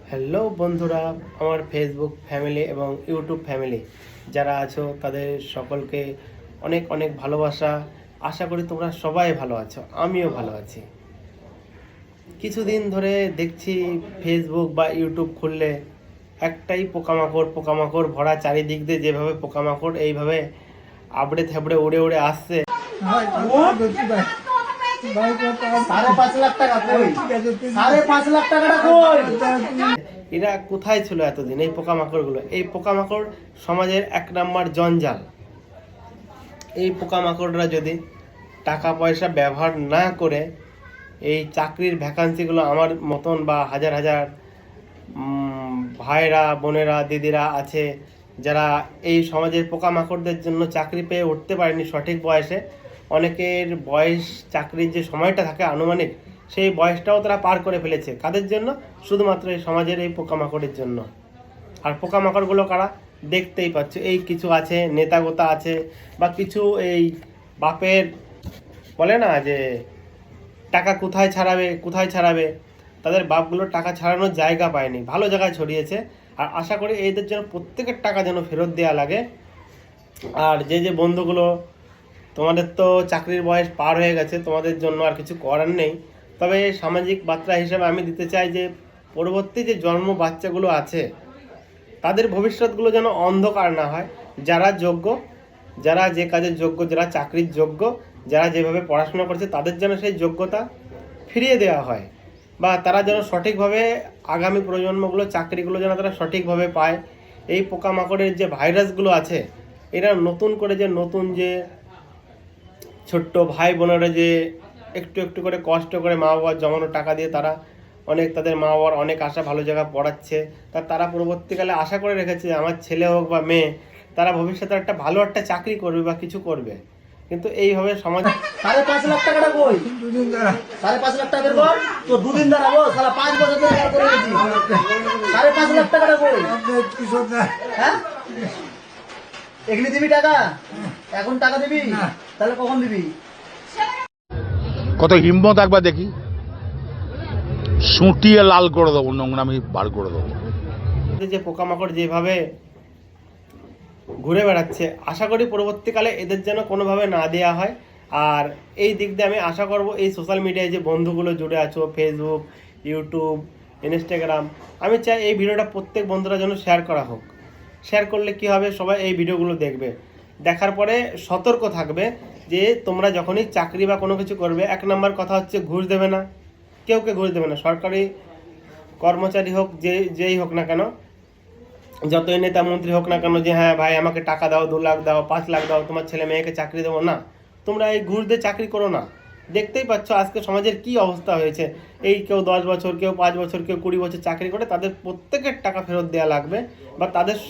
Hello বন্ধুরা, আমার Facebook family এবং ইউটিউব ফ্যামিলি যারা আছো তাদের সকলকে অনেক অনেক ভালোবাসা। আশা করি তোমরা সবাই ভালো আছো, আমিও ভালো আছি। কিছুদিন ধরে দেখছি ফেসবুক বা ইউটিউব খুললে একটাই পোকামাকড় ভরা, চারিদিক দিয়ে যেভাবে পোকামাকড় এইভাবে আবড়ে থেবড়ে উড়ে উড়ে আসছে। এরা কোথায় ছিল এতদিন? এই পোকামাকড়গুলো, এই পোকামাকড় সমাজের এক নাম্বার জঞ্জাল। এই পোকামাকড়রা যদি টাকা পয়সা ব্যবহার না করে এই চাকরির ভ্যাকান্সিগুলো আমার মতন বা হাজার হাজার ভাইরা, বোনেরা, দিদিরা আছে যারা এই সমাজের পোকামাকড়দের জন্য চাকরি পেয়ে উঠতে পারেনি সঠিক বয়সে, অনেকের বয়স, চাকরির যে সময়টা থাকে আনুমানিক, সেই বয়সটাও তারা পার করে ফেলেছে। কাদের জন্য? শুধুমাত্র এই সমাজের এই পোকামাকড়ের জন্য। আর পোকামাকড়গুলো কারা? দেখতেই পাচ্ছ, এই কিছু আছে নেতাগোতা আছে, বা কিছু এই বাপের বলে না যে টাকা কোথায় ছাড়াবে, তাদের বাপগুলো টাকা ছাড়ানোর জায়গা পায়নি, ভালো জায়গায় ছড়িয়েছে। আর আশা করি এদের জন্য প্রত্যেকের টাকা যেন ফেরত দেওয়া লাগে। আর যে বন্ধুগুলো, তোমাদের তো চাকরির বয়স পার হয়ে গেছে, তোমাদের জন্য আর কিছু করার নেই। তবে সামাজিক বার্তা হিসেবে আমি দিতে চাই যে পরবর্তী যে জন্ম বাচ্চাগুলো আছে তাদের ভবিষ্যৎগুলো যেন অন্ধকার না হয়। যারা যোগ্য, যারা যে কাজের যোগ্য, যারা চাকরির যোগ্য, যারা যেভাবে পড়াশোনা করছে তাদের যেন সেই যোগ্যতা ফিরিয়ে দেওয়া হয়, বা তারা যেন সঠিকভাবে আগামী প্রজন্মগুলো চাকরিগুলো যেন তারা সঠিকভাবে পায়। এই পোকামাকড়ের যে ভাইরাসগুলো আছে, এরা নতুন যে ছোট্ট ভাই বোনেরা যে একটু একটু করে কষ্ট করে মা বাবার জমানো টাকা দিয়ে তারা তাদের মা বাবার অনেক আশা ভালো জায়গা পড়াচ্ছে, তারা পরবর্তীকালে আশা করে রেখেছে আমার ছেলে হোক বা মেয়ে তারা ভবিষ্যতে একটা ভালো একটা চাকরি করবে বা কিছু করবে। কিন্তু এইভাবে সমাজ 5.5 লাখ টাকাটা কই? 5.5 লাখ টাকা বের কর। তো দুদিন দাঁড়াবো, শালা 5 বছর ধরে কাজ করে গেছি। 5.5 লাখ টাকাটা কই? হ্যাঁ, এগুলি দিবি টাকা? এখন টাকা দিবি? তাহলে কখন দিবি? কত হিম্মত একবার দেখি, সুটিয়ে লাল করে দেবো, নোংরামি বার করে দেবো। যে পোকামাকড় যেভাবে ঘুরে বেড়াচ্ছে, আশা করি পরবর্তীকালে এদের যেন কোনোভাবে না দেওয়া হয়। আর এই দিক দিয়ে আমি আশা করব এই সোশ্যাল মিডিয়ায় যে বন্ধুগুলো জুড়ে আছো, ফেসবুক, ইউটিউব, ইনস্টাগ্রাম, আমি চাই এই ভিডিওটা প্রত্যেক বন্ধুরা যেন শেয়ার করা হোক। শেয়ার করলে কি হবে, সবাই এই ভিডিওগুলো দেখবে, দেখার পরে সতর্ক থাকবে যে তোমরা যখনই চাকরি বা কোনো কিছু করবে, এক নম্বর কথা হচ্ছে ঘুষ দেবে না, কেউকে ঘুষ দেবে না। সরকারি কর্মচারী হোক, যেই হোক না কেন, যতই নেতা মন্ত্রী হোক না কেন, যে হ্যাঁ ভাই আমাকে টাকা দাও, 2 লাখ দাও, 5 লাখ দাও, তোমার ছেলে মেয়েকে চাকরি দেবো না, তোমরা এই ঘুষ দিয়ে চাকরি করো না। দেখতেই পাচ্ছ আজকে সমাজের কি অবস্থা হয়েছে। এই কেউ 10 বছর, কেউ 5 বছর, কেউ 20 বছর চাকরি করে, তাদের প্রত্যেকের টাকা ফেরত দেওয়া লাগবে, বা তাদের